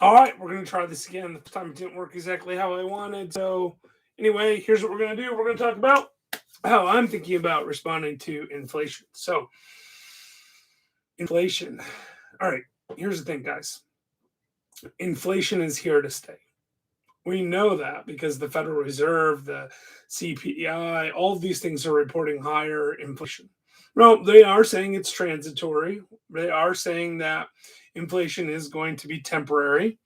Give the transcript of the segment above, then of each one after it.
All right, we're going to try this again. This time it didn't work exactly how I wanted. So, anyway, here's what we're going to do. We're going to talk about how I'm thinking about responding to inflation. So, inflation. All right, here's the thing, guys. Inflation is here to stay. We know that because the Federal Reserve, the CPI, all of these things are reporting higher inflation. Well, they are saying it's transitory. They are saying that inflation is going to be temporary,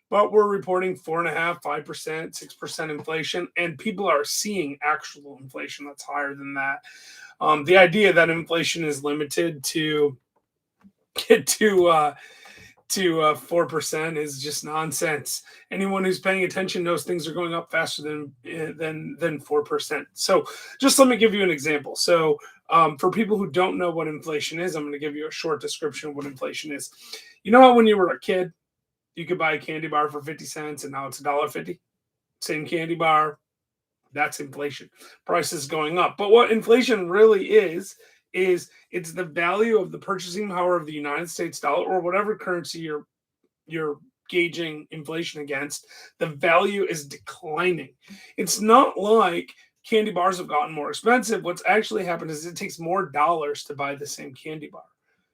but we're reporting 4.5%, 5%, 6% inflation, and people are seeing actual inflation that's higher than that. The idea that inflation is limited to get to 4% is just nonsense. Anyone who's paying attention knows things are going up faster than 4%. So, just let me give you an example. So, for people who don't know what inflation is, I'm going to give you a short description of what inflation is. You know how when you were a kid, you could buy a candy bar for 50 cents and now it's $1.50? Same candy bar. That's inflation. Prices going up. But what inflation really is it's the value of the purchasing power of the United States dollar or whatever currency you're gauging inflation against. The value is declining. It's not like candy bars have gotten more expensive. What's actually happened is it takes more dollars to buy the same candy bar,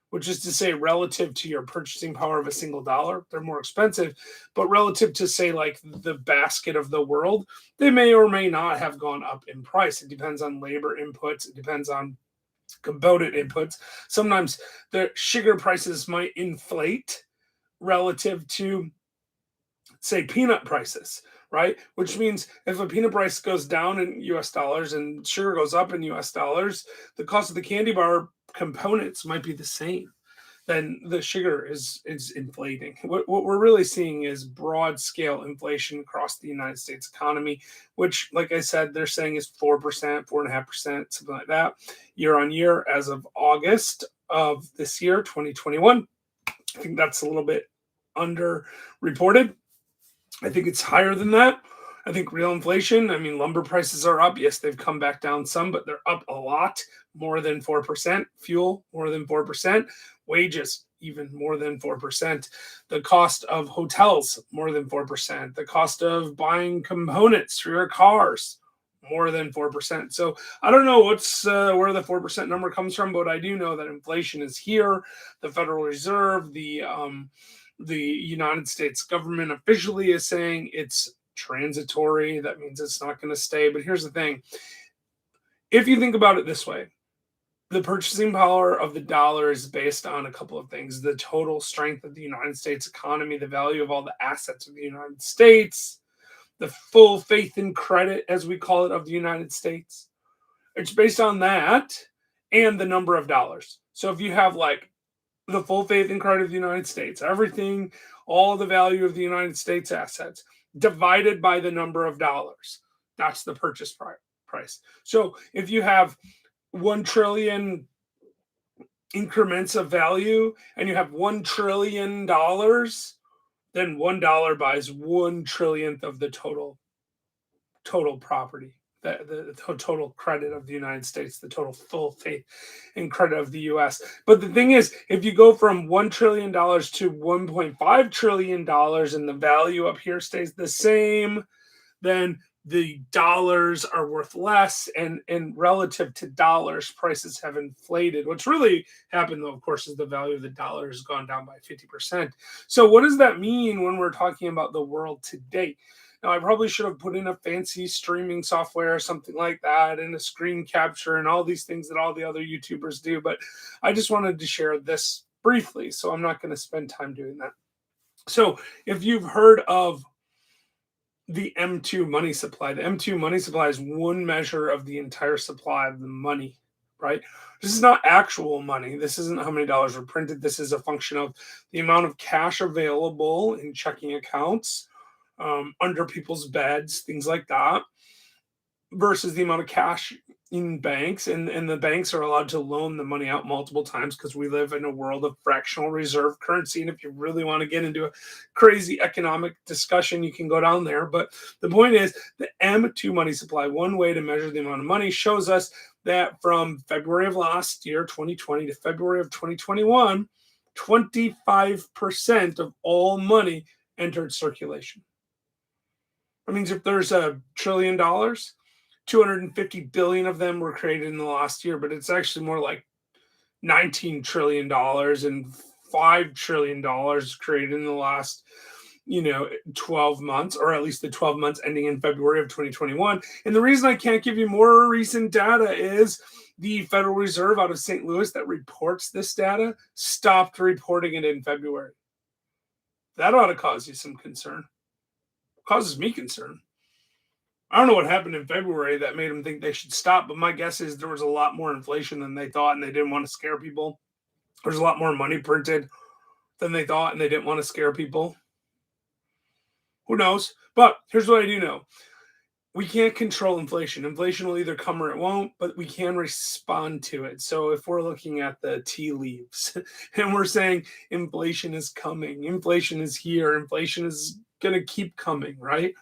which is to say, relative to your purchasing power of a single dollar, they're more expensive. But relative to, say, like the basket of the world, they may or may not have gone up in price. It depends on labor inputs, it depends on component inputs. Sometimes the sugar prices might inflate relative to, say, peanut prices, right? Which means if a peanut price goes down in US dollars and sugar goes up in US dollars, the cost of the candy bar components might be the same. Then the sugar is inflating. What we're really seeing is broad scale inflation across the United States economy, which, like I said, they're saying is 4%, 4.5%, something like that, year on year as of August of this year, 2021. I think that's a little bit underreported. I think it's higher than that. I think real inflation, I mean, lumber prices are up. Yes, they've come back down some, but they're up a lot, more than 4%. Fuel, more than 4%. Wages, even more than 4%. The cost of hotels, more than 4%. The cost of buying components for your cars, more than 4%. So I don't know where the 4% number comes from, but I do know that inflation is here. The Federal Reserve, the United States government officially is saying it's transitory. That means it's not going to stay. But here's the thing, if you think about it this way, the purchasing power of the dollar is based on a couple of things: the total strength of the United States economy, the value of all the assets of the United States, the full faith and credit, as we call it, of the United States. It's based on that and the number of dollars. So if you have like the full faith and credit of the United States, everything, all the value of the United States assets, divided by the number of dollars. That's the purchase price. So if you have 1 trillion increments of value and you have $1 trillion, then $1 buys 1 trillionth of the total property, the total credit of the United States, the total full faith and credit of the US. But the thing is, if you go from $1 trillion to $1.5 trillion and the value up here stays the same, then the dollars are worth less, and relative to dollars, prices have inflated. What's really happened, though, of course, is the value of the dollar has gone down by 50%. So what does that mean when we're talking about the world today? Now, I probably should have put in a fancy streaming software or something like that, and a screen capture and all these things that all the other YouTubers do, but I just wanted to share this briefly, so I'm not going to spend time doing that. So if you've heard of the M2 money supply, the M2 money supply is one measure of the entire supply of the money, right? This is not actual money. This isn't how many dollars were printed. This is a function of the amount of cash available in checking accounts, under people's beds, things like that, versus the amount of cash in banks. And the banks are allowed to loan the money out multiple times because we live in a world of fractional reserve currency. And if you really want to get into a crazy economic discussion, you can go down there. But the point is, the M2 money supply, one way to measure the amount of money, shows us that from February of last year, 2020, to February of 2021, 25% of all money entered circulation. That means if there's $1 trillion, 250 billion of them were created in the last year, but it's actually more like $19 trillion and $5 trillion created in the last 12 months, or at least the 12 months ending in February of 2021. And the reason I can't give you more recent data is the Federal Reserve out of St. Louis that reports this data stopped reporting it in February. That ought to cause you some concern. It causes me concern. I don't know what happened in February that made them think they should stop, but my guess is there was a lot more inflation than they thought, and they didn't want to scare people. There's a lot more money printed than they thought, and they didn't want to scare people. Who knows? But here's what I do know. We can't control inflation. Inflation will either come or it won't, but we can respond to it. So if we're looking at the tea leaves and we're saying inflation is coming, inflation is here, inflation is going to keep coming, right?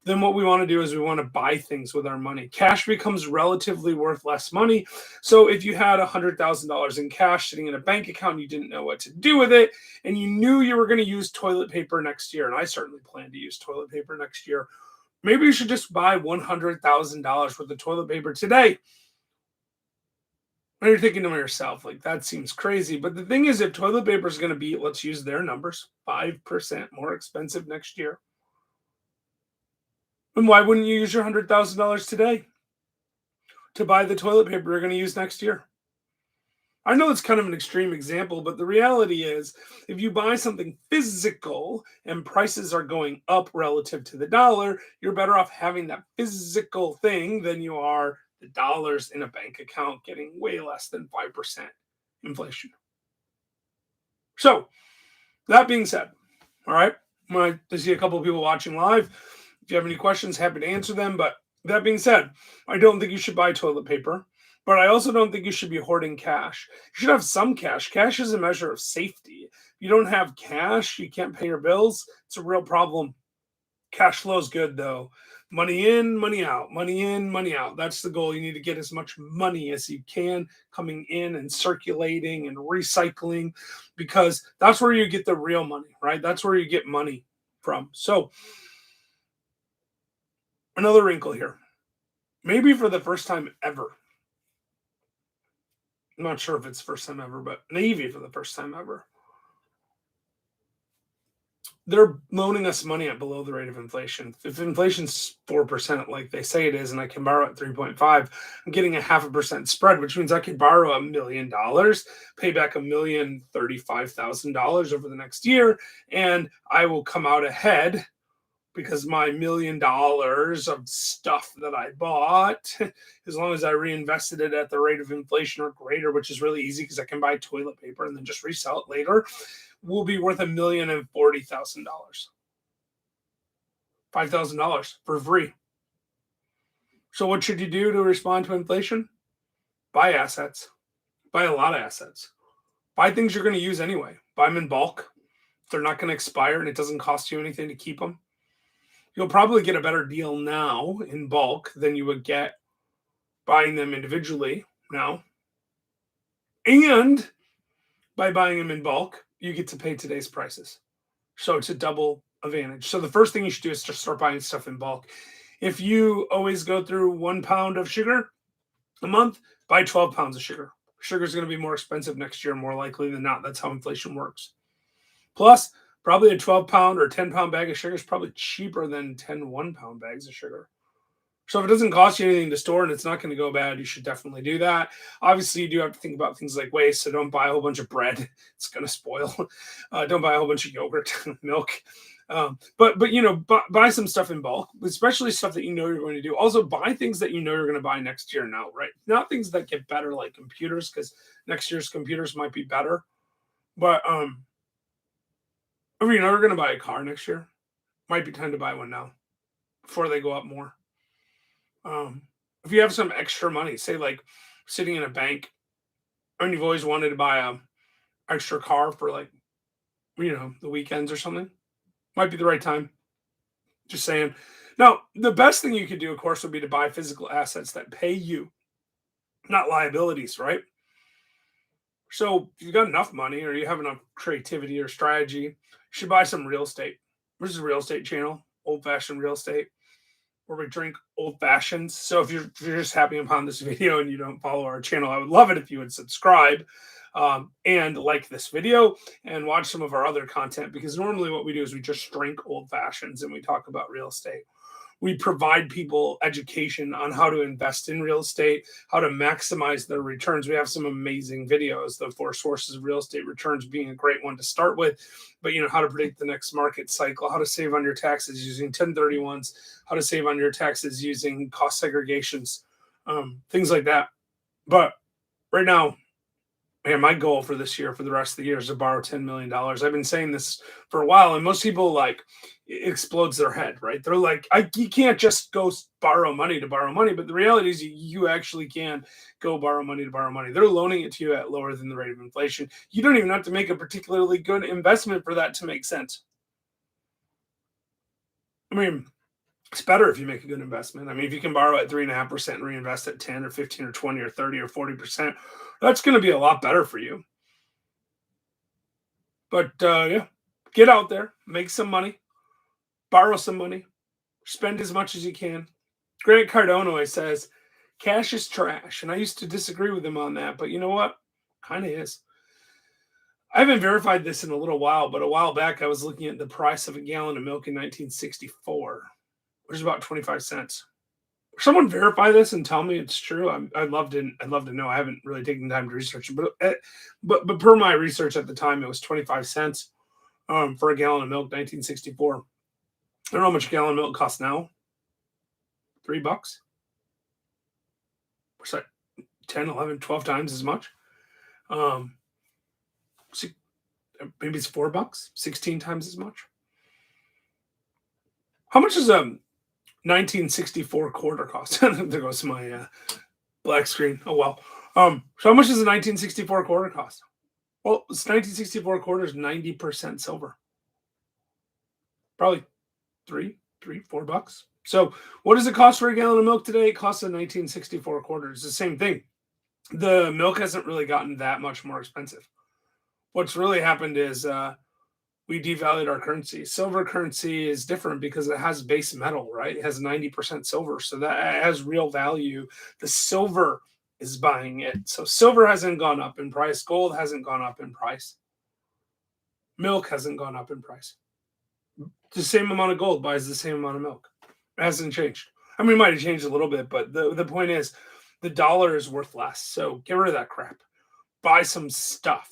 Then what we want to do is we want to buy things with our money. Cash becomes relatively worth less money. So if you had $100,000 in cash sitting in a bank account, and you didn't know what to do with it, and you knew you were going to use toilet paper next year, and I certainly plan to use toilet paper next year, maybe you should just buy $100,000 worth of toilet paper today. And you're thinking to yourself, like, that seems crazy. But the thing is, if toilet paper is going to be, let's use their numbers, 5% more expensive next year, then why wouldn't you use your $100,000 today to buy the toilet paper you're going to use next year? I know it's kind of an extreme example, but the reality is if you buy something physical and prices are going up relative to the dollar, you're better off having that physical thing than you are the dollars in a bank account getting way less than 5% inflation. So, that being said, all right, I see a couple of people watching live. If you have any questions, happy to answer them. But that being said, I don't think you should buy toilet paper, but I also don't think you should be hoarding cash. You should have some cash. Cash is a measure of safety. If you don't have cash, you can't pay your bills. It's a real problem. Cash flow is good, though. Money in, money out. Money in, money out. That's the goal. You need to get as much money as you can coming in and circulating and recycling, because that's where you get the real money, right? That's where you get money from. So, another wrinkle here. Maybe for the first time ever. I'm not sure if it's the first time ever, but maybe for the first time ever. They're loaning us money at below the rate of inflation. If inflation's 4%, like they say it is, and I can borrow at 3.5, I'm getting a 0.5% spread, which means I could borrow $1 million, pay back $1,035,000 over the next year, and I will come out ahead because my $1 million of stuff that I bought, as long as I reinvested it at the rate of inflation or greater, which is really easy because I can buy toilet paper and then just resell it later, will be worth $1,040,000. $5,000 for free. So what should you do to respond to inflation? Buy assets. Buy a lot of assets. Buy things you're going to use anyway. Buy them in bulk. They're not going to expire and it doesn't cost you anything to keep them. You'll probably get a better deal now in bulk than you would get buying them individually now. And by buying them in bulk, you get to pay today's prices. So it's a double advantage. So the first thing you should do is just start buying stuff in bulk. If you always go through 1 pound of sugar a month, buy 12 pounds of sugar. Sugar is going to be more expensive next year, more likely than not. That's how inflation works. Plus, probably a 12-pound or 10-pound bag of sugar is probably cheaper than 10 1-pound bags of sugar. So if it doesn't cost you anything to store and it's not going to go bad, you should definitely do that. Obviously, you do have to think about things like waste, so don't buy a whole bunch of bread. It's going to spoil. Don't buy a whole bunch of yogurt, milk. But buy some stuff in bulk, especially stuff that you know you're going to do. Also, buy things that you know you're going to buy next year now, right? Not things that get better like computers, because next year's computers might be better. But if you know you're going to buy a car next year, might be time to buy one now before they go up more. If you have some extra money, say like sitting in a bank, and you've always wanted to buy a extra car for like, the weekends or something, might be the right time. Just saying. Now, the best thing you could do, of course, would be to buy physical assets that pay you, not liabilities, right? So if you've got enough money or you have enough creativity or strategy, you should buy some real estate. This is a real estate channel, old fashioned real estate, where we drink old fashions. So if you're just happy upon this video and you don't follow our channel, I would love it if you would subscribe, and like this video and watch some of our other content, because normally what we do is we just drink old fashions and we talk about real estate. We provide people education on how to invest in real estate, how to maximize their returns. We have some amazing videos, the four sources of real estate returns being a great one to start with, but how to predict the next market cycle, how to save on your taxes using 1031s, how to save on your taxes using cost segregations, things like that. But right now, man, my goal for this year, for the rest of the year, is to borrow $10 million. I've been saying this for a while, and most people it explodes their head, right? They're like, you can't just go borrow money to borrow money. But the reality is you actually can go borrow money to borrow money. They're loaning it to you at lower than the rate of inflation. You don't even have to make a particularly good investment for that to make sense. I mean, it's better if you make a good investment. I mean, if you can borrow at 3.5% and reinvest at 10 or 15 or 20 or 30 or 40%, that's going to be a lot better for you. But yeah, get out there, make some money, borrow some money, spend as much as you can. Grant Cardone always says, cash is trash. And I used to disagree with him on that, but you know what? Kind of is. I haven't verified this in a little while, but a while back I was looking at the price of a gallon of milk in 1964, which is about 25 cents. Someone verify this and tell me it's true. I'd love to know. I haven't really taken time to research it, but per my research at the time, it was 25 cents for a gallon of milk, 1964. I don't know how much a gallon of milk costs now. $3. What's that? 10, 11, 12 times as much. Maybe it's $4, 16 times as much. How much is 1964 quarter cost? There goes my black screen. Oh well. So how much does a 1964 quarter cost? Well, it's 1964 quarters, 90% silver. Probably $4. So what does it cost for a gallon of milk today? It costs a 1964 quarter. It's the same thing. The milk hasn't really gotten that much more expensive. What's really happened is we devalued our currency. Silver currency is different because it has base metal, right? It has 90% silver. So that has real value. The silver is buying it. So silver hasn't gone up in price. Gold hasn't gone up in price. Milk hasn't gone up in price. The same amount of gold buys the same amount of milk. It hasn't changed. I mean, it might have changed a little bit, but the point is the dollar is worth less. So get rid of that crap. Buy some stuff.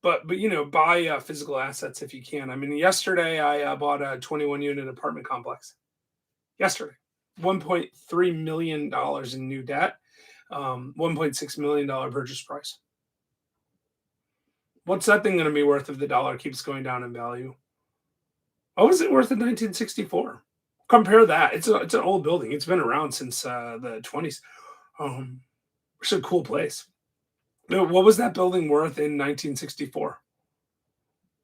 But buy physical assets if you can. I mean, yesterday I bought a 21 unit apartment complex. Yesterday, $1.3 million in new debt, $1.6 million purchase price. What's that thing going to be worth if the dollar keeps going down in value? What was it worth in 1964? Compare that. It's an old building. It's been around since the 20s. It's a cool place. What was that building worth in 1964?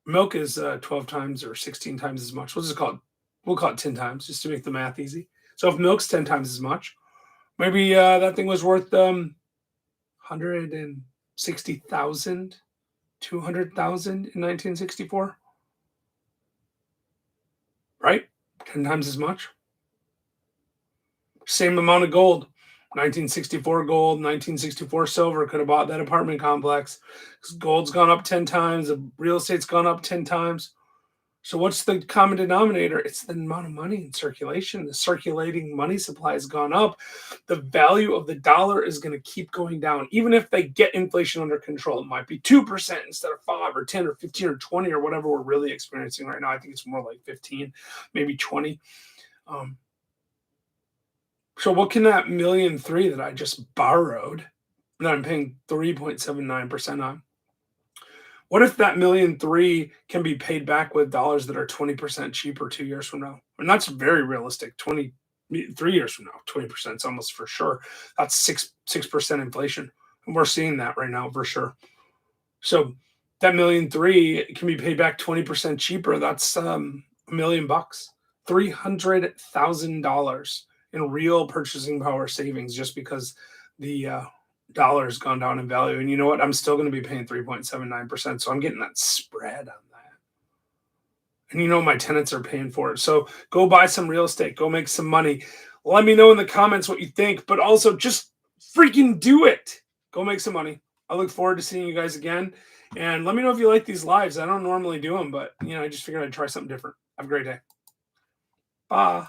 Milk is 12 times or 16 times as much. We'll call it 10 times just to make the math easy. So if milk's 10 times as much, maybe that thing was worth 160,000, 200,000 in 1964. Right? 10 times as much. Same amount of gold. 1964 gold, 1964 silver could have bought that apartment complex. Gold's gone up 10 times. The real estate's gone up 10 times. So what's the common denominator? It's the amount of money in circulation. The circulating money supply has gone up. The value of the dollar is going to keep going down. Even if they get inflation under control, it might be 2% instead of 5 or 10 or 15 or 20 or whatever we're really experiencing right now. I think it's more like 15, maybe 20. So what can that $1.3 million that I just borrowed, that I'm paying 3.79% on? What if that $1.3 million can be paid back with dollars that are 20% cheaper 2 years from now? And that's very realistic. 3 years from now, 20% is almost for sure. That's 6% inflation. And we're seeing that right now for sure. So that $1.3 million can be paid back 20% cheaper. That's $1 million, $300,000 in real purchasing power savings just because the dollar has gone down in value. And you know what? I'm still going to be paying 3.79%. So I'm getting that spread on that. And you know my tenants are paying for it. So go buy some real estate, go make some money. Let me know in the comments what you think, but also just freaking do it. Go make some money. I look forward to seeing you guys again. And let me know if you like these lives. I don't normally do them, but I just figured I'd try something different. Have a great day. Bye.